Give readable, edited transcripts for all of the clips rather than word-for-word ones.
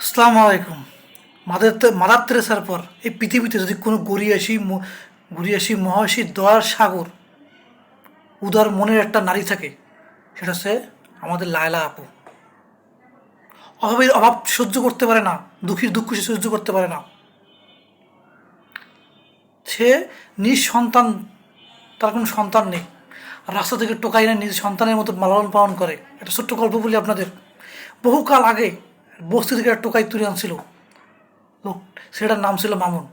আসসালামু আলাইকুম। মাদার তেরেসার পর এই পৃথিবীতে যদি কোনো গড়িয়াসী মহাসী দয়ার সাগর উদার মনের একটা নারী থাকে, সেটা হচ্ছে আমাদের লায়লা আপু। অভাবের অভাব সহ্য করতে পারে না, দুঃখীর দুঃখ সে সহ্য করতে পারে না। সে নিজ সন্তান, তার কোনো সন্তান নেই, রাস্তা থেকে টোকাই না, নিজ সন্তানের মতো লালন পালন করে। একটা ছোট্ট গল্প বলি আপনাদের। বহুকাল আগে বস্তি থেকে একটা টোকাই তুলে আনছিল লোক, সেটার নাম ছিল মামুন।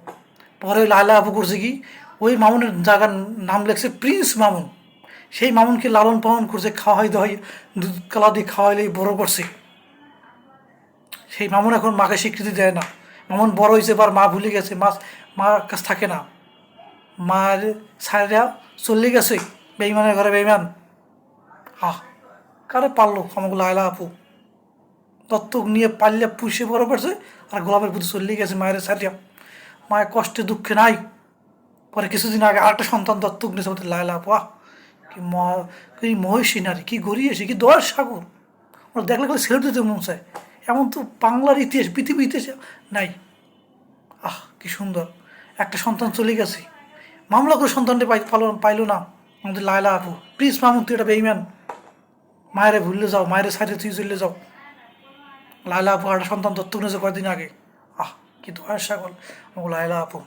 পরে ওই লায়লা আপু করছে কি, ওই মামুনের জায়গার নাম লেখছে প্রিন্স মামুন। সেই মামুনকে লালন পালন করছে, খাওয়াই দাওয়াই, দুধ কালা দিয়ে খাওয়াইলেই বড় করছে। সেই মামুন এখন মাকে স্বীকৃতি দেয় না। মামুন বড় হয়েছে, এবার মা ভুলে গেছে, মার কাছে থাকে না, মার ছাড়া চলে গেছে বেইমানের ঘরে বেইমান। আহ, কারে পারলো আমাকে লায়লা আপু, দত্তক নিয়ে পাল্লে পুষে বড় করছে, আর গোলাপের প্রতি চলে গেছে মায়ের ছাড়িয়া। মায়ের কষ্টে দুঃখে নাই। পরে কিছুদিন আগে আরেকটা সন্তান দত্তক নিয়েছে আমাদের লায়লা আপু। কি মহিষী নারী, কি গড়িয়েছে, কি দয়ার সাগর! ওরা দেখলে করে ছেড়ে দিতে মন চায়। এমন তো বাংলার ইতিহাস, পৃথিবীর ইতিহাসে নাই। কি সুন্দর! একটা সন্তান চলে গেছে, মামলা করে সন্তানটা পাইলো না আমাদের লায়লা আপু। প্লিজ মামুন, তুই এটা বেইমান, মায়েরে ভুললে যাও, মায়ের সাইডে তুই চলে যাও। লায়লা আপু একটা সন্তান দত্তক নিয়েছে কয়েকদিন আগে। কি দয়ার সাগর আমার লায়লা আপু।